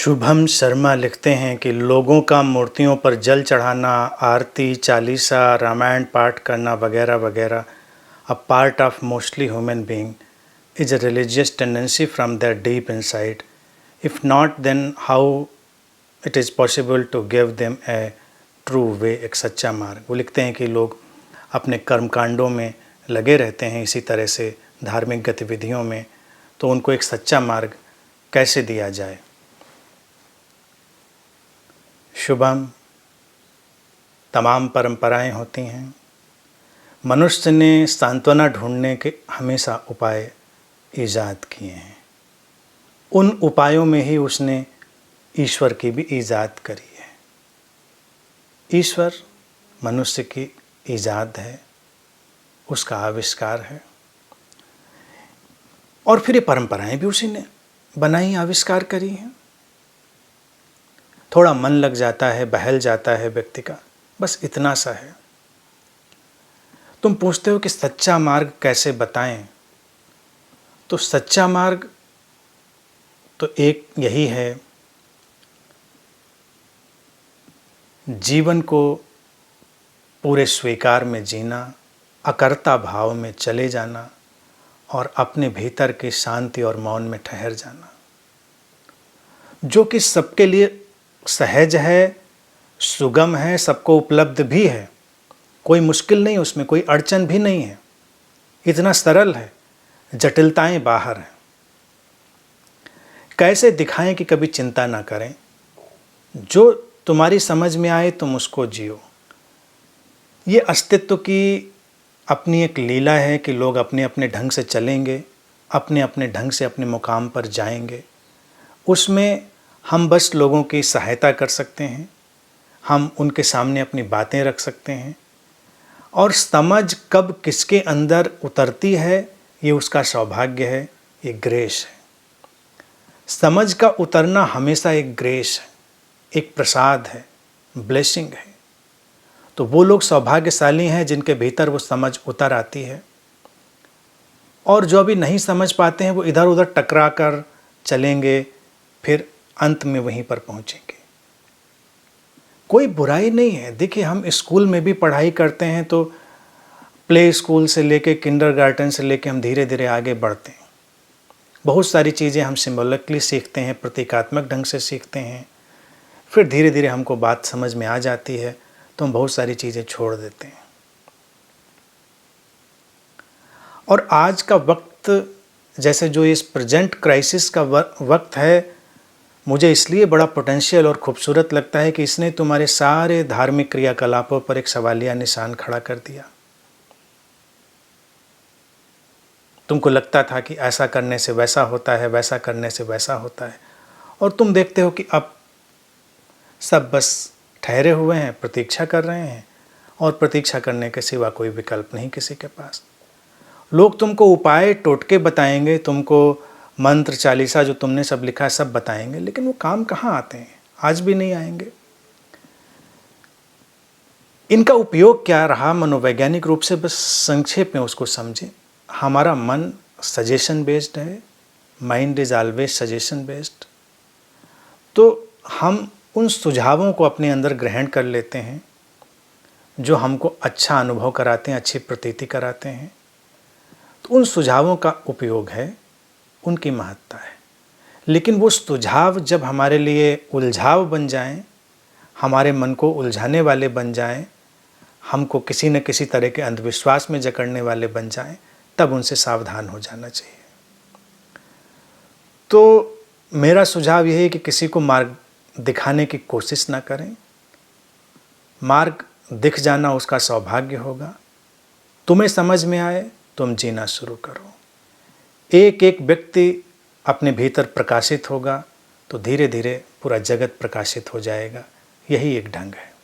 शुभम शर्मा लिखते हैं कि लोगों का मूर्तियों पर जल चढ़ाना, आरती, चालीसा, रामायण पाठ करना वगैरह वगैरह a part of mostly human being is a religious tendency from there deep inside. If not then how it is possible to give them a true way, एक सच्चा मार्ग. वो लिखते हैं कि लोग अपने कर्मकांडों में लगे रहते हैं, इसी तरह से धार्मिक गतिविधियों में, तो उनको एक सच्चा मार्ग कैसे दिया जाए. शुभम, तमाम परंपराएं होती हैं. मनुष्य ने सांत्वना ढूंढने के हमेशा उपाय ईजाद किए हैं. उन उपायों में ही उसने ईश्वर की भी ईजाद करी है. ईश्वर मनुष्य की ईजाद है, उसका आविष्कार है. और फिर ये परंपराएं भी उसी ने बनाई, आविष्कार करी हैं. थोड़ा मन लग जाता है, बहल जाता है व्यक्ति का, बस इतना सा है. तुम पूछते हो कि सच्चा मार्ग कैसे बताएं, तो सच्चा मार्ग तो एक यही है, जीवन को पूरे स्वीकार में जीना, अकर्ता भाव में चले जाना और अपने भीतर की शांति और मौन में ठहर जाना, जो कि सबके लिए सहज है, सुगम है, सबको उपलब्ध भी है. कोई मुश्किल नहीं, उसमें कोई अड़चन भी नहीं है, इतना सरल है. जटिलताएं बाहर हैं. कैसे दिखाएं कि कभी चिंता ना करें, जो तुम्हारी समझ में आए तुम उसको जियो. ये अस्तित्व की अपनी एक लीला है कि लोग अपने अपने ढंग से चलेंगे, अपने अपने ढंग से अपने मुकाम पर जाएंगे. उसमें हम बस लोगों की सहायता कर सकते हैं, हम उनके सामने अपनी बातें रख सकते हैं. और समझ कब किसके अंदर उतरती है, ये उसका सौभाग्य है, ये ग्रेस है. समझ का उतरना हमेशा एक ग्रेस है, एक प्रसाद है, ब्लेसिंग है. तो वो लोग सौभाग्यशाली हैं जिनके भीतर वो समझ उतर आती है. और जो अभी नहीं समझ पाते हैं वो इधर उधर टकरा कर चलेंगे, फिर अंत में वहीं पर पहुंचेंगे. कोई बुराई नहीं है. देखिए, हम स्कूल में भी पढ़ाई करते हैं तो प्ले स्कूल से लेके किंडरगार्टन से लेके हम धीरे धीरे आगे बढ़ते हैं. बहुत सारी चीज़ें हम सिंबॉलिकली सीखते हैं, प्रतीकात्मक ढंग से सीखते हैं. फिर धीरे धीरे हमको बात समझ में आ जाती है तो हम बहुत सारी चीज़ें छोड़ देते हैं. और आज का वक्त, जैसे जो इस प्रेजेंट क्राइसिस का वक्त है, मुझे इसलिए बड़ा पोटेंशियल और ख़ूबसूरत लगता है कि इसने तुम्हारे सारे धार्मिक क्रियाकलापों पर एक सवालिया निशान खड़ा कर दिया. तुमको लगता था कि ऐसा करने से वैसा होता है, वैसा करने से वैसा होता है, और तुम देखते हो कि अब सब बस ठहरे हुए हैं, प्रतीक्षा कर रहे हैं, और प्रतीक्षा करने के सिवा कोई विकल्प नहीं किसी के पास. लोग तुमको उपाय टोटके बताएंगे, तुमको मंत्र चालीसा जो तुमने सब लिखा है सब बताएंगे, लेकिन वो काम कहाँ आते हैं, आज भी नहीं आएंगे. इनका उपयोग क्या रहा मनोवैज्ञानिक रूप से, बस संक्षेप में उसको समझें. हमारा मन सजेशन बेस्ड है, mind is always suggestion based. तो हम उन सुझावों को अपने अंदर ग्रहण कर लेते हैं जो हमको अच्छा अनुभव कराते हैं, अच्छी प्रतीति कराते हैं. तो उन सुझावों का उपयोग है, उनकी महत्ता है. लेकिन वो सुझाव जब हमारे लिए उलझाव बन जाएं, हमारे मन को उलझाने वाले बन जाएं, हमको किसी न किसी तरह के अंधविश्वास में जकड़ने वाले बन जाएं, तब उनसे सावधान हो जाना चाहिए. तो मेरा सुझाव यह है कि किसी को मार्ग दिखाने की कोशिश ना करें. मार्ग दिख जाना उसका सौभाग्य होगा. तुम्हें समझ में आए, तुम जीना शुरू करो. एक एक व्यक्ति अपने भीतर प्रकाशित होगा तो धीरे धीरे पूरा जगत प्रकाशित हो जाएगा. यही एक ढंग है.